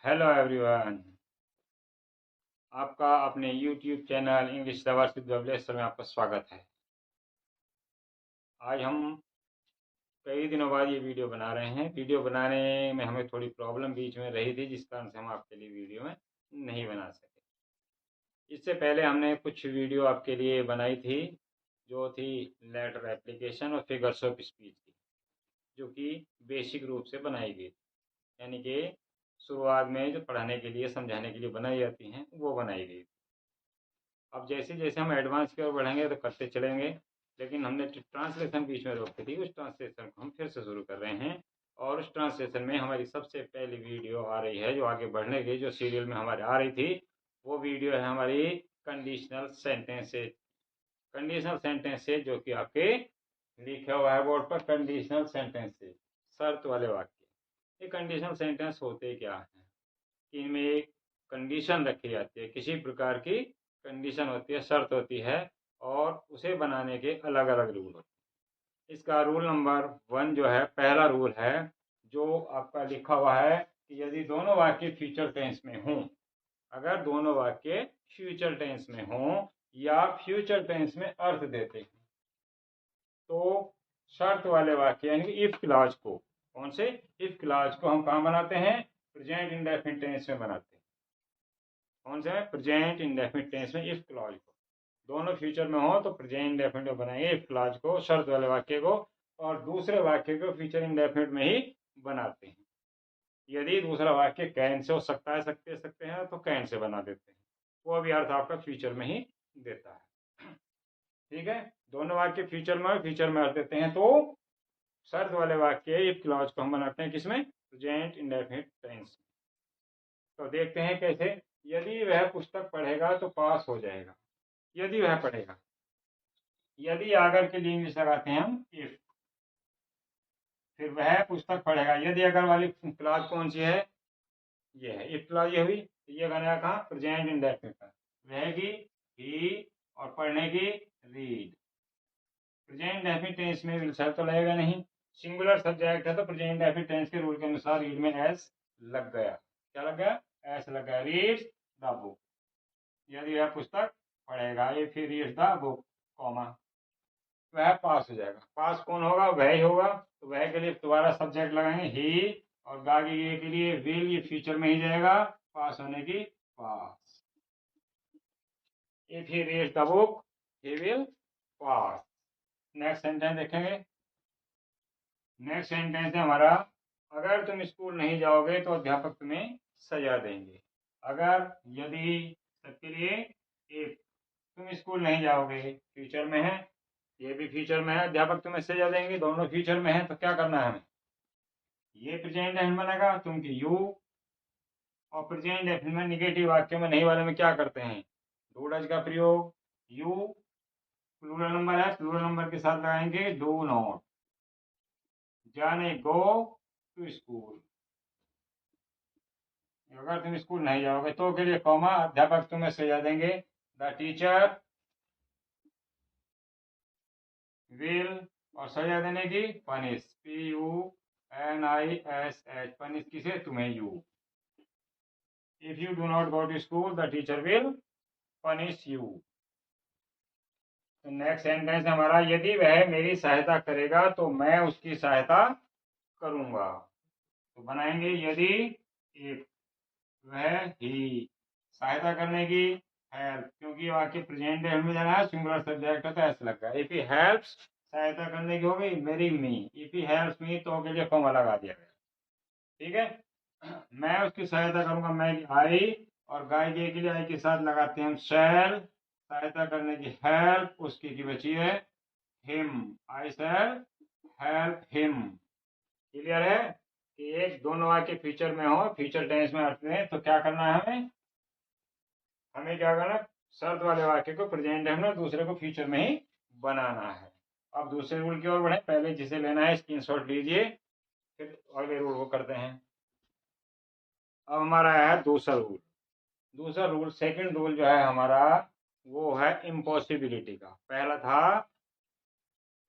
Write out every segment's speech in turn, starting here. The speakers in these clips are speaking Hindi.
Hello everyone. आपका अपने YouTube channel English lovers with वेबलेसर में आपका स्वागत है। आज हम कई दिनों बाद ये वीडियो बना रहे हैं। वीडियो बनाने में हमें थोड़ी प्रॉब्लम बीच में रही थी, जिस कारण से हम आपके लिए वीडियो में नहीं बना सके। इससे पहले हमने कुछ वीडियो आपके लिए बनाई थी, जो थी लेटर एप्लीकेशन और फिगर्स ऑफ स्पीच की, जो कि बेसिक रूप से बनाई गई, यानी कि शुरुआत में जो पढ़ाने के लिए समझाने के लिए बनाई जाती हैं वो बनाई गई। अब जैसे जैसे हम एडवांस की ओर बढ़ेंगे तो करते चलेंगे, लेकिन हमने जो ट्रांसलेशन बीच में रोकी थी उस ट्रांसलेशन को हम फिर से शुरू कर रहे हैं। और उस ट्रांसलेशन में हमारी सबसे पहली वीडियो आ रही है, जो आगे बढ़ने की जो सीरियल में हमारे आ रही थी, वो वीडियो है हमारी कंडीशनल सेंटेंसेज। कंडीशनल सेंटेंसेज जो कि आपके लिखा हुआ है बोर्ड पर, कंडीशनल सेंटेंसेज, शर्त वाले वाक्य। ये कंडीशनल सेंटेंस होते क्या हैं कि इनमें एक कंडीशन रखी जाती है, किसी प्रकार की कंडीशन होती है, शर्त होती है, और उसे बनाने के अलग अलग रूल होते हैं। इसका रूल नंबर 1 जो है, पहला रूल है, जो आपका लिखा हुआ है कि यदि दोनों वाक्य फ्यूचर टेंस में हों, अगर दोनों वाक्य फ्यूचर टेंस में हों या फ्यूचर टेंस में अर्थ देते हैं, तो शर्त वाले वाक्य यानी कि इफ क्लॉज को, कौन से इफ क्लॉज को हम कहाँ बनाते हैं? प्रेजेंट इंडेफिनिट टेंस में बनाते हैं। कौन से? प्रेजेंट इंडेफिनिट टेंस में इफ क्लॉज को। दोनों फ्यूचर में हो तो प्रेजेंट इंडेफिनिट में बनाएंगे इफ क्लॉज को, शर्त वाले वाक्य को, और दूसरे वाक्य को फ्यूचर इंडेफिनिट में ही बनाते हैं। यदि दूसरा वाक्य कैन से हो सकता है, सकते सकते हैं, तो कैन से बना देते हैं, वो भी अर्थ आपका फ्यूचर में ही देता है। ठीक है, दोनों वाक्य फ्यूचर में अर्थ देते हैं, तो शर्त वाले वाक्य इफ क्लॉज को हम बनाते हैं किसमें? Present indefinite tense. तो देखते हैं कैसे। यदि वह पुस्तक पढ़ेगा तो पास हो जाएगा। यदि वह पढ़ेगा, यदि अगर के लिए इंग्लिश लगाते हैं हम इफ, फिर वह पुस्तक पढ़ेगा। यदि अगर वाली क्लॉज कौन सी है? ये है इफ क्लॉज, ये हुई। ये बनेगा कहाँ? प्रेजेंट इंडेफिनिट का। रहेगी ही और पढ़ने की रीड। प्रेजेंट इंडेफिनिट टेंस में विल से तो लगेगा नहीं, सिंगुलर सब्जेक्ट है, तो प्रेजेंट इंडेफिनिट टेंस के रूल के अनुसार रीड में एस लग गया। क्या लग गया? एस लग गया। रीड द बुक, यदि वह पुस्तक पढ़ेगा, ये फिर रीड द बुक, कॉमा, वह पास हो जाएगा। पास कौन होगा? वह ही होगा, तो वह के लिए दोबारा सब्जेक्ट लगाएंगे ही, और गागी के लिए विल, ये फ्यूचर में ही जाएगा, पास होने की pass. If he reads the book he will pass. Next sentence देखेंगे। नेक्स्ट सेंटेंस है हमारा, अगर तुम स्कूल नहीं जाओगे तो अध्यापक तुम्हें सजा देंगे। अगर, यदि, सबके लिए इफ। तुम स्कूल नहीं जाओगे, फ्यूचर में है, ये भी फ्यूचर में है, अध्यापक तुम्हें सजा देंगे, दोनों फ्यूचर में है, तो क्या करना है हमें? ये प्रेजेंट इंडेफिनिट बनेगा, तुम की यू, और प्रेजेंट इंडेफिनिट में निगेटिव वाक्य में नहीं वाले में क्या करते हैं? डू डज का प्रयोग। यू प्लूरल नंबर है, प्लूरल नंबर के साथ लगाएंगे डू नॉट। जाने, गो टू स्कूल, अगर तुम स्कूल नहीं जाओगे तो के लिए कॉमा, अध्यापक तुम्हें सजा देंगे, द टीचर विल, और सजा देने की पनिश, PUNISH, पनिश किसे? तुम्हें, you. If you do not go to school the teacher will punish you. तो नेक्स्ट सेंटेंस हमारा, यदि वह मेरी सहायता करेगा तो मैं उसकी सहायता करूंगा। तो बनाएंगे यदि इफ, वह ही, सहायता करने की हेल्प, क्योंकि वाक्य प्रेजेंट में जाना है, सिंगुलर सब्जेक्ट है, तो ऐसा लगता है। इफ ही हेल्प्स, सहायता करने की हो गई मेरी मी। इफ ही हेल्प्स मी, तो के लिए कॉमा लगा दिया गया। ठीक है, मैं उसकी सहायता करूंगा, मैं आई, और गाय के लिए आई के साथ लगाते हैं हम शैल, सहायता करने की हेल्प, उसकी की बची है हिम, आई शैल हेल्प हिम। क्लियर है कि एक दोनों वाक्य फ्यूचर में हो, फ्यूचर टेंस में अर्थ में, तो क्या करना है हमें? हमें क्या करना? शर्त वाले वाक्य को प्रेजेंट टेंस में, दूसरे को फ्यूचर में ही बनाना है। अब दूसरे रूल की ओर बढ़े, पहले जिसे लेना है स्क्रीनशॉट लीजिए, फिर अगले रूल को करते हैं। अब हमारा है दूसरा रूल। दूसरा रूल, सेकंड रूल जो है हमारा, वो है इम्पॉसिबिलिटी का। पहला था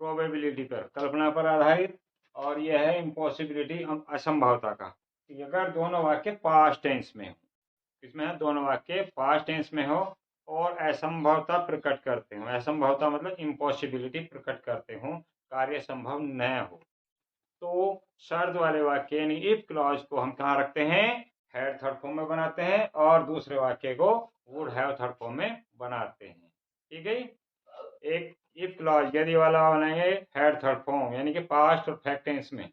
प्रोबेबिलिटी पर, कल्पना पर आधारित, और यह है इम्पॉसिबिलिटी, असंभवता का। कि अगर दोनों वाक्य पास्ट टेंस में हो, इसमें है दोनों वाक्य पास्ट टेंस में हो और असंभवता प्रकट करते हो, असंभवता मतलब इम्पॉसिबिलिटी प्रकट करते हो, कार्य संभव न हो, तो शर्त वाले वाक्य यानी इफ क्लॉज को हम कहाँ रखते हैं, हैड थर्ड फॉर्म में बनाते हैं और दूसरे वाक्य को वुड हैव थर्ड फॉर्म में बनाते हैं। ठीक है, एक इफ क्लॉज यदि वाला बनाएंगे हैड थर्ड फॉर्म यानी कि पास्ट और फैक्ट टेंस में,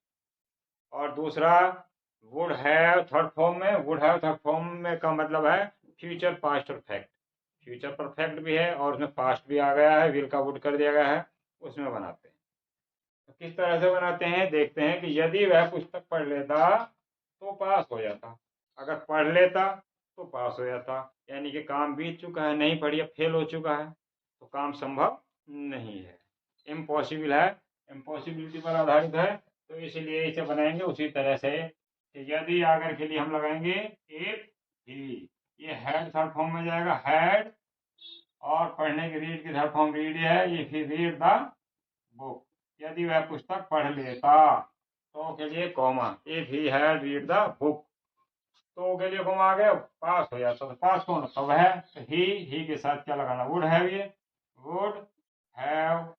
और दूसरा वुड हैव थर्ड फॉर्म में, वुड हैव थर्ड फॉर्म में का मतलब है फ्यूचर पास्ट और फैक्ट, फ्यूचर परफेक्ट भी है और उसमें पास्ट भी आ गया है, विल का वुड कर दिया गया है, उसमें बनाते हैं। तो किस तरह से बनाते हैं देखते हैं कि यदि वह पुस्तक पढ़ लेता तो पास हो जाता, अगर पढ़ लेता तो पास हो जाता, यानी कि काम बीत चुका है, नहीं पढ़ी, फेल हो चुका है, तो काम संभव नहीं है, इम्पॉसिबल है, इम्पॉसिबिलिटी पर आधारित है, तो इसलिए इसे बनाएंगे उसी तरह से। यदि अगर के लिए हम लगाएंगे इफ ही, ये हैड थर्ड फॉर्म में जाएगा, हैड, और पढ़ने की रीड की थर्ड फॉर्म रीड है, if he read the book, यदि वह पुस्तक पढ़ लेता, तो के लिए comma, if he had read the book, तो के लिए कॉमा आ गया, पास हो जाता, तो पास कौन तब है, तो ही के साथ क्या लगाना, वुड हैव, ये वुड हैव,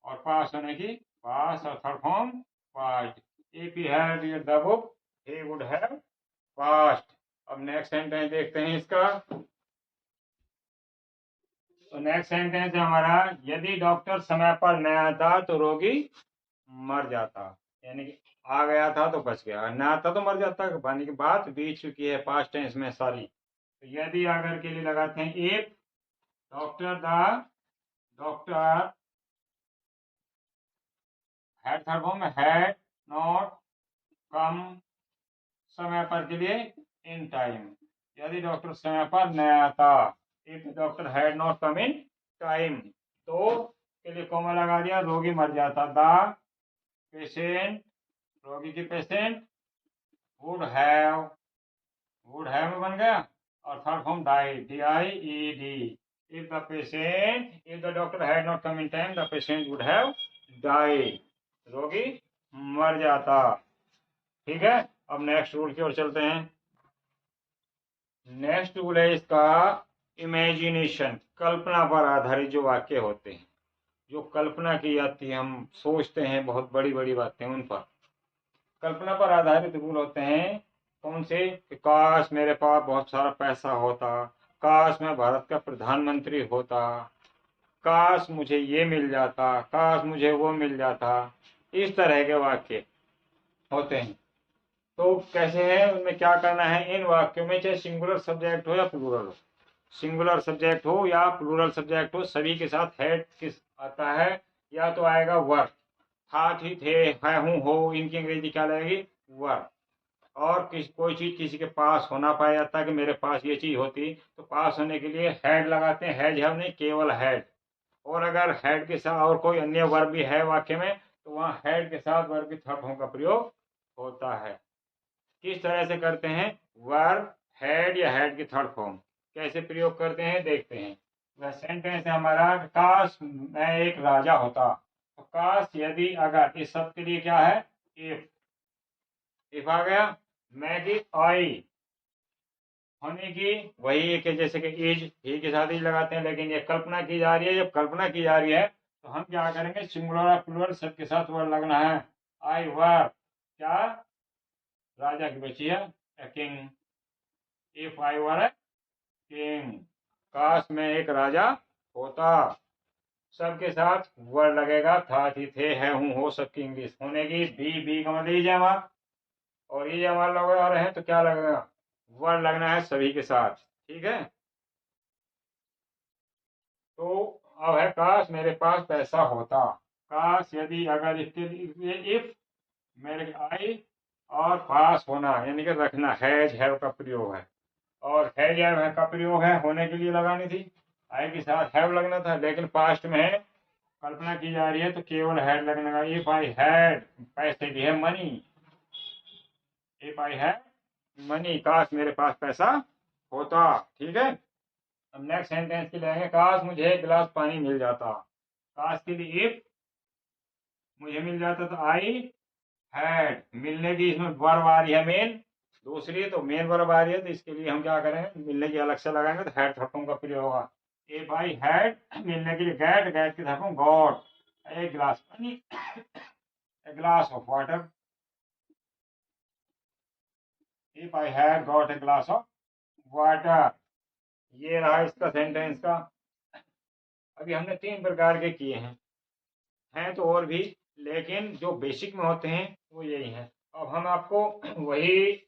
और पास होने की पास और third form past, if he had read the book he would have past. अब नेक्स्ट सेंटेंस देखते हैं इसका, तो नेक्स्ट सेंटेंस है हमारा, यदि डॉक्टर समय पर न आता तो रोगी मर जाता, यानी कि आ गया था तो बच गया, न आता तो मर जाता, यानी कि बात बीत चुकी है पास्ट टेंस में सारी, तो यदि अगर के लिए लगाते हैं if doctor had third form में हैड नॉट कम, समय पर के लिए इन टाइम, यदि डॉक्टर समय पर न आता, if doctor had not come in time, तो के लिए कॉमा लगा दिया, रोगी मर जाता, द पेशेंट, रोगी की पेशेंट वुड हैव में बन गया, और third form die, D I E D, if the patient, if the doctor had not come in time the patient would have die, रोगी मर जाता। ठीक है, अब नेक्स्ट रूल की ओर चलते हैं। नेक्स्ट रूल है इसका इमेजिनेशन, कल्पना पर आधारित जो वाक्य होते हैं, जो कल्पना की जाती है, हम सोचते हैं बहुत बड़ी बड़ी बातें, उन पर कल्पना पर आधारित रूल होते हैं। कौन से, काश मेरे पास बहुत सारा पैसा होता, काश मैं भारत का प्रधानमंत्री होता, काश मुझे ये मिल जाता, काश मुझे वो मिल जाता, इस तरह के वाक्य होते हैं। तो कैसे है, उनमें क्या करना है, इन वाक्यों में चाहे सिंगुलर सब्जेक्ट हो या प्लूरल हो, सिंगुलर सब्जेक्ट हो या प्लूरल सब्जेक्ट हो, सभी के साथ हैड किस आता है, या तो आएगा वर, था, थी, थे, है, हूं, हो, इनकी अंग्रेजी क्या लगेगी, वर, और कोई चीज किसी के पास होना पाया जाता है कि मेरे पास ये चीज होती, तो पास होने के लिए हैड लगाते हैं, हैज हैव नहीं, केवल हैड, और अगर हैड के साथ और कोई अन्य वर्ब भी है वाक्य में, तो वहां हैड के साथ वर्ब की थर्ड फॉर्म का प्रयोग होता है। किस तरह से करते हैं, वर्ब हैड या हैड की थर्ड फॉर्म कैसे प्रयोग करते हैं देखते हैं। वह सेंटेंस है हमारा, काश मैं एक राजा होता, तो काश यदि अगर, इस सब के लिए क्या है, इफ आ गया, मैं की आई, होने की वही एक है, जैसे कि इज, ही के साथ इज लगाते हैं, लेकिन ये कल्पना की जा रही है, जब कल्पना की जा रही है तो हम क्या करेंगे, सिंगुलर और प्लूरल सबके साथ वर्ड लगना है, आई वर क्या, राजा की बची है, king, if I were king, काश मैं एक राजा होता, सबके साथ वर्ड लगेगा, था, थी, थे, है, हूं, हो, सबकी इंग्लिश, होने की बी का मतलब इज हमारा, और ये हमारा लगा रहे तो क्या लगेगा, वर्ड लगना है सभी के साथ। ठीक है, तो अब है, काश मेरे पास पैसा होता, काश यदि अगर, इफ मेरे आई, और पास होना यानी कि रखना, हैज हैव का प्रयोग है, और हैज हैव का प्रयोग है, होने के लिए लगानी थी, आई के साथ हैव लगना था, लेकिन पास्ट में है, कल्पना की जा रही है तो केवल हैड लगने का, इफ आई हैड, पैसे भी है, money, if I had money, काश मेरे पास पैसा होता। ठीक है, अब नेक्स्ट सेंटेंस के लिए आएंगे, काश मुझे एक गिलास पानी मिल जाता, काश के लिए इफ, मुझे मिल जाता तो आई हैड, मिलने की इसमें वर्ब आ रही है मेन, दूसरी तो मेन वर्ब आ रही है, तो इसके लिए हम क्या करेंगे, मिलने की अलग से लगाएंगे, तो हैड थर्फम का प्रयोग होगा। ए भाई हैड, मिलने के लिए गैट, गैट की थर्फम गॉट, एक गिलास पानी, a glass of water. If I had got a glass of water, ये रहा इसका सेंटेंस का। अभी हमने 3 प्रकार के किए हैं तो और भी, लेकिन जो बेसिक में होते हैं वो यही हैं। अब हम आपको वही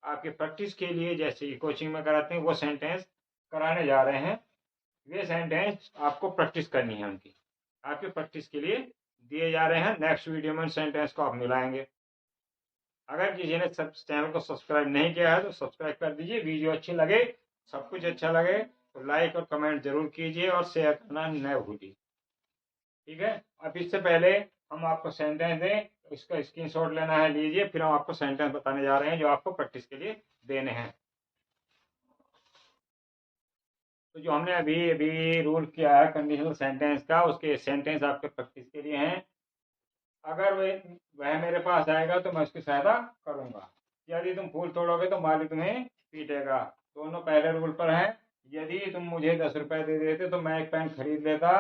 आपके प्रैक्टिस के लिए, जैसे कि कोचिंग में कराते हैं, वो सेंटेंस कराने जा रहे हैं। वे सेंटेंस आपको प्रैक्टिस करनी है, उनकी आपके प्रैक्टिस के लिए दिए जा रहे हैं। नेक्स्ट वीडियो में सेंटेंस को आप मिलाएंगे। अगर किसी ने चैनल को सब्सक्राइब नहीं किया है तो सब्सक्राइब कर दीजिए। वीडियो अच्छी लगे, सब कुछ अच्छा लगे तो लाइक और कमेंट जरूर कीजिए और शेयर करना न भूलिए। ठीक है, अब इससे पहले हम आपको सेंटेंस दें, इसका स्क्रीनशॉट लेना है, लीजिए, फिर हम आपको सेंटेंस बताने जा रहे हैं जो आपको प्रैक्टिस के लिए देने हैं। तो जो हमने अभी अभी रूल किया है कंडीशनल सेंटेंस का, उसके सेंटेंस आपके प्रैक्टिस के लिए हैं। अगर वह मेरे पास आएगा तो मैं उसकी सहायता करूंगा। यदि तुम फूल तोड़ोगे तो माली तुम्हें पीटेगा, दोनों पहले रूल पर हैं। यदि तुम मुझे 10 रुपए दे देते तो मैं एक पेन खरीद लेता,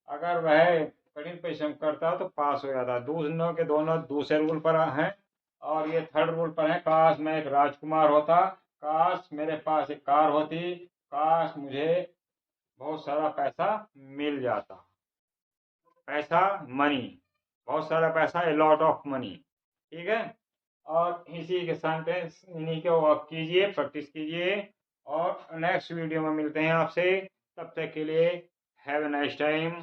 अगर वह कठिन परिश्रम करता तो पास हो जाता। दोनों के दोनों दूसरे रूल पर हैं। और ये थर्ड रूल पर है, काश मैं एक राजकुमार होता, काश मेरे पास एक कार होती, काश मुझे बहुत सारा पैसा मिल जाता। पैसा, मनी, बहुत सारा पैसा, ए लॉट ऑफ मनी। ठीक है, और इसी के सेंटेंस इन्हीं को आप कीजिए, प्रैक्टिस कीजिए, और नेक्स्ट वीडियो में मिलते हैं आपसे। तब तक के लिए हैव ए नाइस टाइम।